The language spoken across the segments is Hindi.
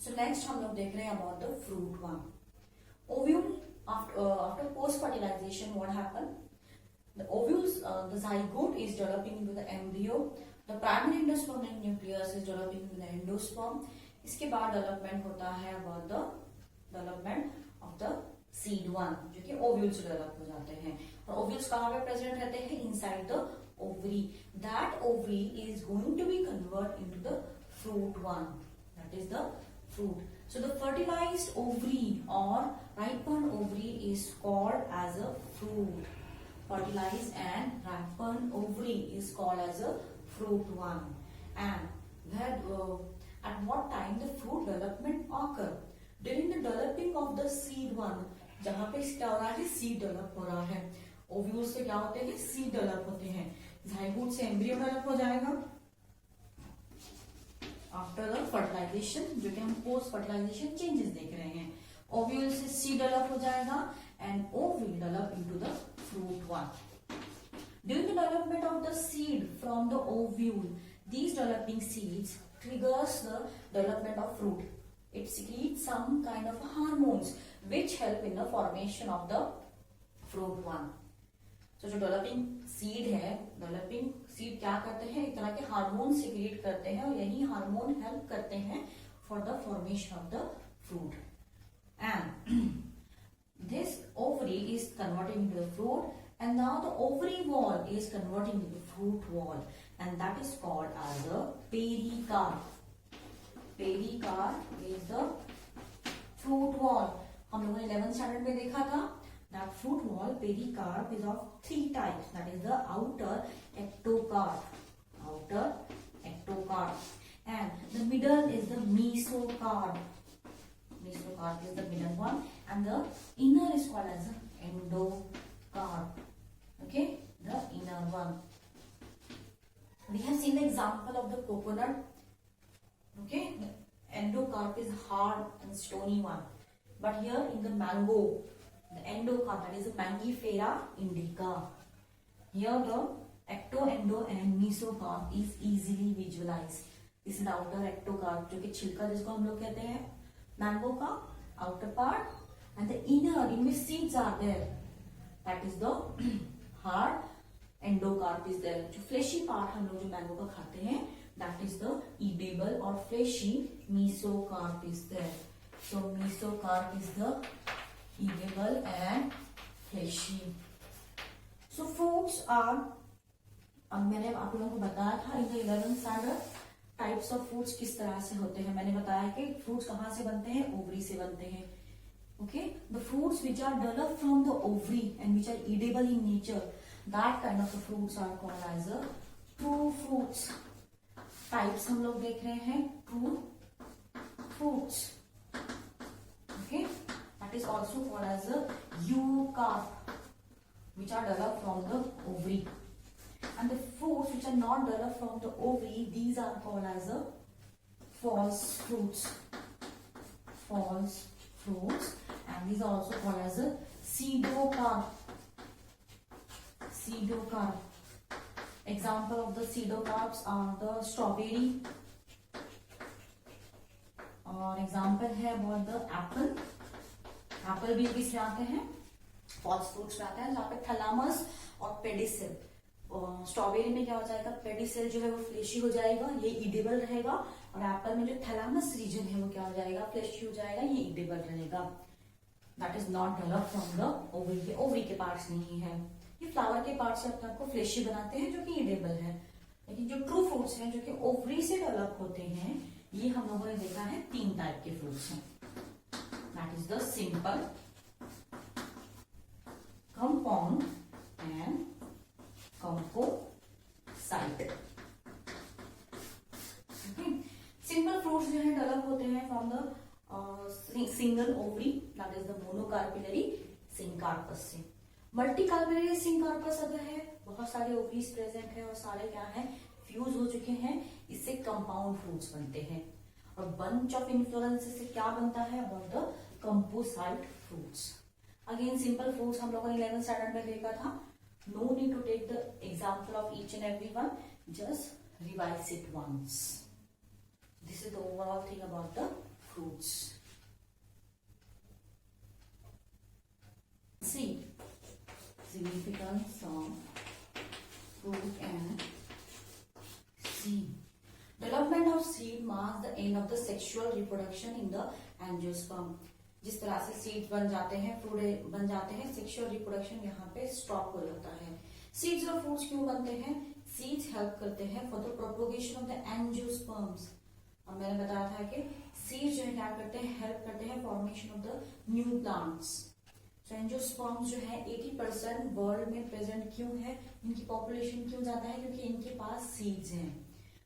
सो नेक्स्ट हम लोग देख रहे हैं about the fruit one. Ovule, after post fertilization, what happened? The ovules, the zygote is developing into the embryo. The primary endospermic nucleus is developing into the endosperm. इसके बाद डेवलपमेंट होता है about the development of the seed one, जो कि ovules डेवलप हो जाते हैं. और ovules कहाँ पे प्रेजेंट रहते हैं? Inside the ovary. That ovary is going to be converted into the fruit one. That is the fruit. So the fertilized ovary or ripened ovary is called as a fruit. Fertilized and ripened ovary is called as a fruit one. And at what time the fruit development occur? During the developing of the seed one. जहाँ पे क्या हो रहा है? सीड डेवलप हो रहा है. ओव्यूल से क्या होते हैं? सीड डेवलप होते हैं. जाइगोट से एम्ब्रियो डेवलप हो जाएगा आफ्टर द फर्टिलाइजेशन, जो कि हम पोस्ट फर्टिलाइजेशन चेंजेस देख रहे हैं. ओव्यूल से सीड डेवलप हो जाएगा and ovule develop into the fruit one. During the development of the seed from the ovule, these developing seeds triggers the development of fruit. It secretes some kind of hormones which help in the formation of the fruit one. So जो डेवलपिंग सीड है, डेवलपिंग सीड क्या करते हैं? एक तरह के हार्मोन सिक्रिएट करते हैं और यही हार्मोन हेल्प करते हैं for the formation of the fruit. And this ovary is converted into the fruit and now the ovary wall is converting to the fruit wall and that is called as the pericarp. Pericarp is the fruit wall. हम लोगों ने 11th स्टैंडर्ड में देखा था that fruit wall pericarp is of 3 types. That is the outer ectocarp, and the middle is the mesocarp. Mesocarp is the middle one, and the inner is called as the endocarp. Okay, the inner one. We have seen the example of the coconut. Okay, the endocarp is hard and stony one, but here in the mango, the endocarp, that is the Mangifera indica. Here the ecto, endo and mesocarp is easily visualized. This is the outer ectocarp, जो कि छिलका जिसको हम लोग कहते हैं मैंगो का outer part, and the inner in which seeds are there, that is the hard endocarp is there. जो fleshy part हम लोग जो मैंगो का खाते हैं, that is the edible or fleshy mesocarp is there. So mesocarp is the edible and fleshy. So fruits are, अब मैंने आप लोगों को बताया था in the 11th standard types of fruits किस तरह से होते हैं. मैंने बताया कि फ्रूट्स कहाँ से बनते हैं? ओवरी से बनते हैं. Okay, the fruits which are developed from the ovary and which are edible in nature, that kind of fruits are called as a true fruits. Types हम लोग देख रहे हैं true fruits. Okay, that is also called as a eucarp, which are developed from the ovary. And the fruits which are not developed from the ovary, these are called as a false fruits. False fruits. And these are also called as a pseudocarp. Pseudocarp. Example of the pseudocarps are the strawberry. और example है about the apple. Apple भी किसमें आते हैं? False fruits में आते हैं, जहाँ पे thalamus और pedicel. स्ट्रॉबेरी में क्या हो जाएगा? पेडिसेल जो है वो फ्लेशी हो जाएगा, ये इडेबल रहेगा. और एप्पल में जो थैलामस रीजन है वो क्या हो जाएगा? फ्लेशी हो जाएगा, ये इडेबल रहेगा. That is not develop from the ovary. Ovary के पार्ट्स नहीं है, ये फ्लावर के पार्ट से अपने आपको फ्लेशी बनाते हैं जो कि इडेबल है. लेकिन जो ट्रू फ्रूट्स हैं जो कि ओवरी से डेवलप होते हैं, ये हम लोगों ने देखा है 3 टाइप के फ्रूट्स हैं. That is the simple, compound and composite. Simple fruits जो है डेवलप होते हैं from the single ovary, that is the monocarpellary syncarpous से. मल्टीकार्पिलरी सिंकार्पस अगर है, बहुत सारे ओवरीज प्रेजेंट है और सारे क्या है? फ्यूज हो चुके हैं, इससे कंपाउंड फ्रूट्स बनते हैं. और बंच ऑफ इन्फ्लोरेंसेस से क्या बनता है? About the composite fruits. Again simple fruits हम लोगों ने 11th स्टैंडर्ड में देखा था. No need to take the example of each and every one, just revise it once. This is the overall thing about the fruits. Seed. Significance of fruit and seed. Development of seed marks the end of the sexual reproduction in the angiosperm. जिस तरह से सीड्स बन जाते हैं, फ्रूट बन जाते हैं, सेक्सुअल रिप्रोडक्शन यहाँ पे स्टॉप हो जाता है. सीड्स और फ्रूट्स क्यों बनते हैं? सीड्स हेल्प करते हैं for the propagation of the angiosperms. और मैंने बताया था कि सीड्स जो है क्या करते हैं, हेल्प करते हैं formation of the new plants. तो एंजियोस्पर्म्स जो है 80% वर्ल्ड में प्रेजेंट क्यों है, इनकी पॉपुलेशन क्यों ज्यादा है? क्योंकि इनके पास सीड्स हैं.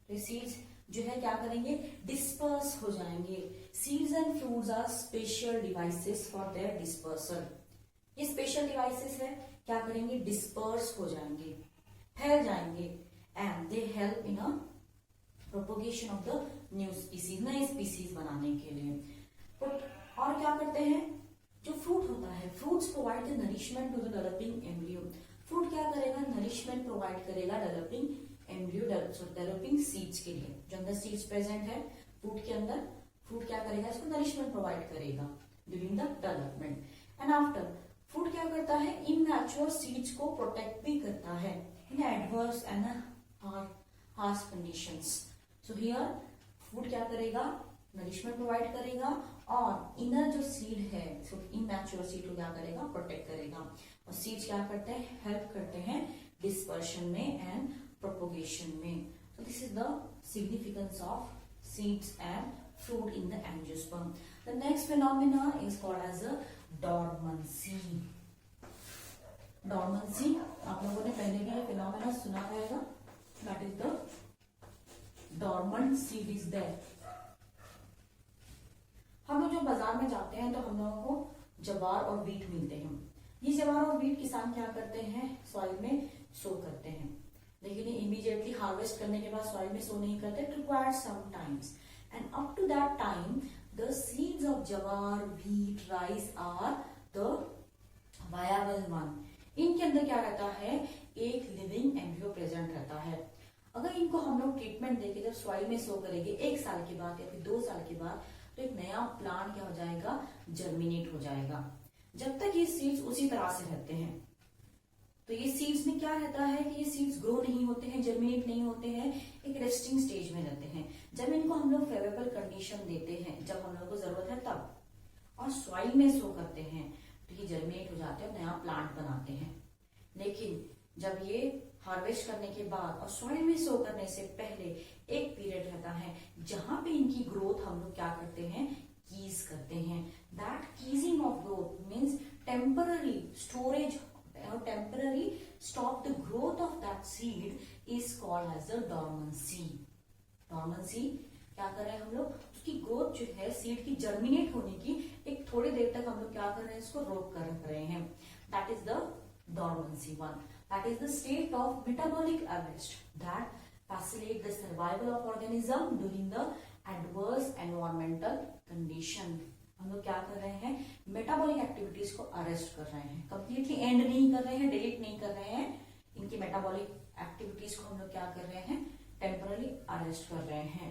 तो सीड्स जो है क्या करेंगे, डिस्पर्स हो जाएंगे. Seeds and fruits are special devices for their dispersal. ये स्पेशल डिवाइसेस है, क्या करेंगे, डिस्पर्स हो जाएंगे, फैल जाएंगे. And they help in a propagation of the new species, नए स्पीसीज बनाने के लिए. और क्या करते हैं, जो फ्रूट होता है, fruits provide the nourishment to the developing embryo. Fruit क्या करेगा, नरिशमेंट प्रोवाइड करेगा डेवलपिंग एम्ब्रियो, डेवलपिंग सीड्स के लिए. जो अंदर सीड्स प्रेजेंट है फ्रूट के अंदर, फ्रूट क्या करेगा, इसको नरिशमेंट प्रोवाइड करेगा during the development. And after fruit क्या करता है, इमैच्योर सीड्स को प्रोटेक्ट भी करता है in adverse and harsh conditions. So here fruit क्या करेगा, नरिशमेंट प्रोवाइड करेगा और इनर जो सीड है, इमैच्योर सीड को क्या करेगा, प्रोटेक्ट करेगा. और सीड्स क्या करते हैं, हेल्प करते हैं डिस्पर्शन में एंड propagation में. So this is the significance of seeds and fruit in the angiosperm. The next phenomena is called as a dormancy. Dormancy आप लोगों ने पहले भी ये phenomena सुना रहेगा. That is the dormant seed is there. हम लोग जो बाजार में जाते हैं तो हम लोगों को जवार और वीट मिलते हैं. ये जवार और वीट किसान क्या करते हैं, सॉइल में सो करते हैं. लेकिन इमीडिएटली हार्वेस्ट करने के बाद सॉइल में सो नहीं करते. It requires some times and up to that time the seeds of jowar, wheat, rice are the viable one. इनके अंदर क्या रहता है, एक लिविंग एम्ब्रियो प्रेजेंट रहता है. अगर इनको हम लोग ट्रीटमेंट देके जब सॉइल में सो करेंगे 1 साल के बाद या फिर 2 साल के बाद, तो एक नया प्लांट क्या हो जाएगा, जर्मिनेट हो जाएगा. जब तक ये सीड्स उसी तरह से रहते हैं, तो ये सीड्स में क्या रहता है कि ये सीड्स ग्रो नहीं होते हैं, जर्मिनेट नहीं होते हैं, एक रेस्टिंग स्टेज में रहते हैं. जब इनको हम लोग फेवरेबल कंडीशन देते हैं, जब हम लोग को जरूरत है तब, और सॉइल में सो करते हैं, तो ये जर्मिनेट हो जाते हैं, नया प्लांट बनाते हैं. लेकिन जब ये हार्वेस्ट करने के बाद और सॉइल में सो करने से पहले एक पीरियड रहता है जहां पे इनकी ग्रोथ हम लोग क्या करते हैं, कीज करते हैं. That Keesing of growth means temporary storage or temporary stop the growth of that seed is called as the dormancy. Dormancy क्या कर रहे हैं हम लोग, उसकी ग्रोथ जो है सीड की जर्मिनेट होने की एक थोड़ी देर तक हम लोग क्या कर रहे हैं, इसको रोक कर रख रहे हैं. That is the dormancy one. That is the state of metabolic arrest that facilitate the survival of organism during the adverse environmental condition. हम लोग क्या कर रहे हैं, मेटाबॉलिक एक्टिविटीज को अरेस्ट कर रहे हैं. कंप्लीटली एंड नहीं कर रहे हैं, डिलीट नहीं कर रहे हैं. इनकी मेटाबॉलिक एक्टिविटीज को हम लोग क्या कर रहे हैं, टेम्पररी अरेस्ट कर रहे हैं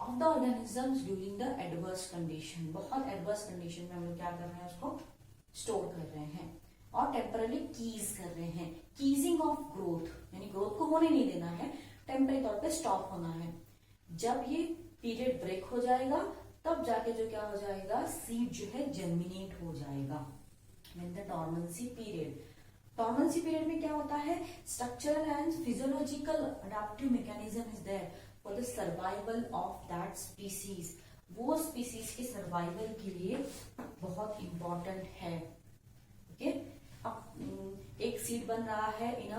of the organisms during the adverse condition. बहुत एडवर्स कंडीशन में हम लोग क्या कर रहे हैं, उसको स्टोर कर रहे हैं और टेम्पररी कीज कर रहे हैं. कीजिंग ऑफ ग्रोथ यानी ग्रोथ को होने नहीं देना है, टेम्पररी तौर पे स्टॉप होना है. जब ये पीरियड ब्रेक हो जाएगा तब जाके जो क्या हो जाएगा, सीड जो है जर्मिनेट हो जाएगा. In the dormancy period. Dormancy period में क्या होता है, structural and physiological adaptive mechanism is there for the survival of that species. वो स्पीसीज के सर्वाइवल के लिए बहुत इंपॉर्टेंट है. ओके, अब एक सीड बन रहा है इन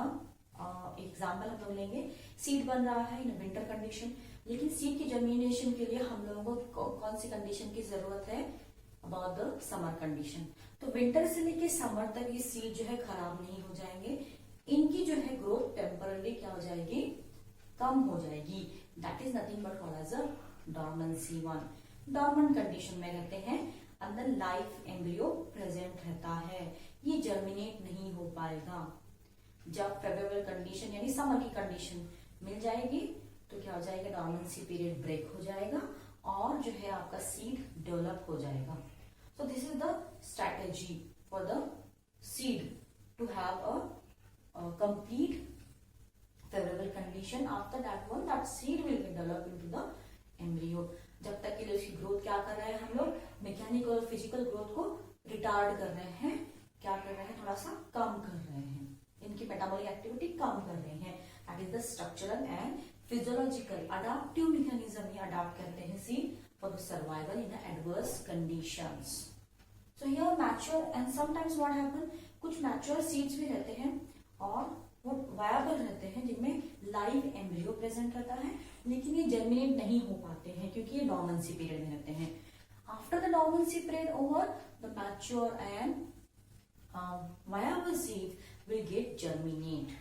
एग्जाम्पल हम लोग लेंगे. सीड बन रहा है इन विंटर कंडीशन, लेकिन सीड की जर्मिनेशन के लिए हम लोगों को कौन सी कंडीशन की जरूरत है, अबाउट द समर कंडीशन. तो विंटर से लेके समर तक ये सीड जो है खराब नहीं हो जाएंगे. इनकी जो है ग्रोथ टेम्पररी क्या हो जाएगी, कम हो जाएगी. That is nothing but called as a dormancy one. Dormant condition में रहते हैं, अंदर लाइफ एम्ब्रियो प्रेजेंट रहता है, ये जर्मिनेट नहीं हो पाएगा. जब फेवरेबल कंडीशन यानी समर की कंडीशन मिल जाएगी तो क्या हो जाएगा, डॉर्मेंसी पीरियड ब्रेक हो जाएगा और जो है आपका सीड डेवलप हो जाएगा. So this is the strategy for the seed to have a complete favorable condition. After that one, that seed will get developed into the embryo. जब तक के लिए उसकी ग्रोथ क्या कर रहे हैं हम लोग, मैकेनिकल और फिजिकल ग्रोथ को रिटार्ड कर रहे हैं. क्या कर रहे हैं, थोड़ा सा कम कर रहे हैं, इनकी मेटाबॉलिक एक्टिविटी कम कर रहे हैं. That is the structural and physiological adaptive mechanism. ये अडाप्ट करते हैं seed for the survival in adverse conditions. So here mature and sometimes what happen, कुछ mature seeds भी रहते हैं और वो viable रहते हैं जिनमें live embryo present रहता है, लेकिन ये germinate नहीं हो पाते हैं क्योंकि ये dormancy period में रहते हैं. After the dormancy period over, the mature and viable seeds will get germinate.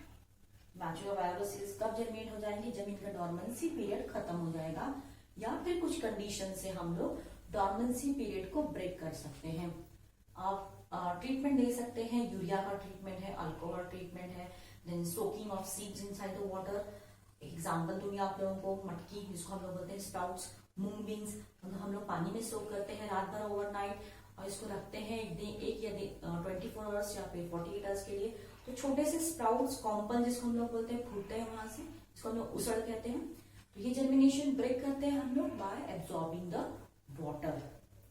Mature viable seeds कब germinate हो जाएंगे, जब इनका dormancy period खत्म हो जाएगा या फिर कुछ कंडीशन से हम लोग डॉर्मेंसी पीरियड को ब्रेक कर सकते हैं. आप ट्रीटमेंट दे सकते हैं, यूरिया का ट्रीटमेंट है, अल्कोहल ट्रीटमेंट है, then soaking of seeds inside the water. Example दूंगी आप लोगों को, मटकी जिसको हम लोग बोलते हैं स्प्राउट्स, मूंग बीन्स, मतलब हम लोग पानी में सोक करते हैं रात भर ओवरनाइट और इसको रखते हैं एक या 24 आवर्स या फिर 48 आवर्स के लिए. तो छोटे से स्प्राउट्स, कॉम्पल जिसको हम लोग बोलते हैं, फूटते हैं वहां से, इसको हम लोग उसड़ कहते हैं. तो ये जर्मिनेशन ब्रेक करते हैं हम लोग बाय एब्जॉर्बिंग द वाटर.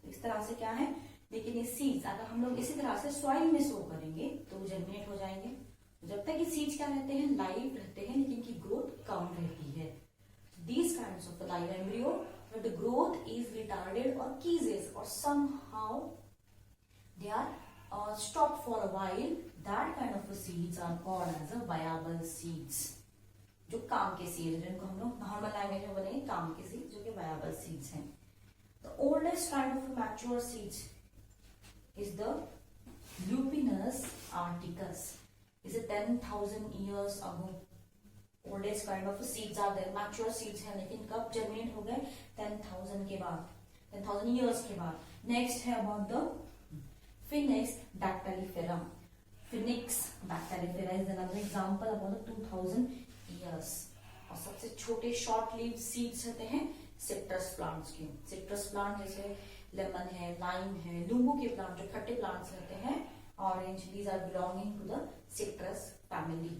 इस तरह से क्या है, लेकिन ये सीड्स अगर हम लोग इसी तरह से सॉइल में सो करेंगे तो वो जर्मिनेट हो जाएंगे. जब तक ये सीड्स क्या रहते हैं, लाइव रहते हैं, लेकिन इनकी ग्रोथ कम रहती है. These kinds of the live embryo but the growth is retarded और कीजेस और somehow they are stop for a while. That kind of seeds are called as a viable seeds. जो काम के सीड्स, जिनको हम लोग नॉर्मल लैंग्वेज में बोलेंगे काम के सीड्स, जो कि वायबल सीड्स हैं. The oldest kind of mature seeds is the Lupinus arcticus. Is 10,000 years ago. Oldest kind of seeds are there. Mature seeds हैं, लेकिन कब जर्मिनेट हो गए, 10,000 के बाद, 10,000 years के बाद. नेक्स्ट है about the Phoenix dactyliferum. Phoenix dactylifera is another example about 2,000 years. और सबसे छोटे शॉर्ट लीव सीड्स रहते हैं सिट्रस प्लांट्स के. सिट्रस प्लांट जैसे लेमन है, लाइम है, नींबू के प्लांट जो खट्टे प्लांट्स रहते हैं, orange, these are belonging to the citrus family.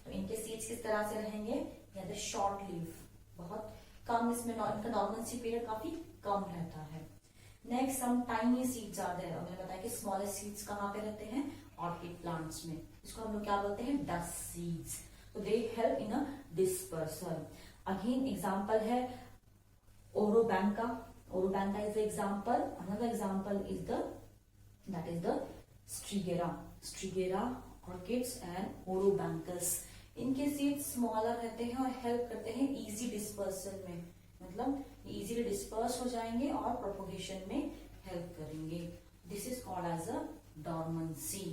तो इनके सीड्स किस तरह से रहेंगे, या द शॉर्ट लीव, बहुत कम, इसमें इनका डॉर्मेंसी पीरियड काफी कम रहता है. Next some tiny seeds are there. मैंने बताया कि स्मॉलेस्ट सीड्स कहाँ पे रहते हैं, ऑर्किड प्लांट्स में. इसको हम लोग क्या बोलते हैं, dust seeds. So they help in a dispersal. Again example है Orobanca. Orobanca is the example. Another example is the Strigera. Strigera orchids and Orobancus. इनके सीड्स स्मॉलर रहते हैं और हेल्प करते हैं इजी डिस्पर्सल में, मतलब इजीली डिस्पर्स हो जाएंगे और प्रोपोगेशन में हेल्प करेंगे. This is called as a dormancy.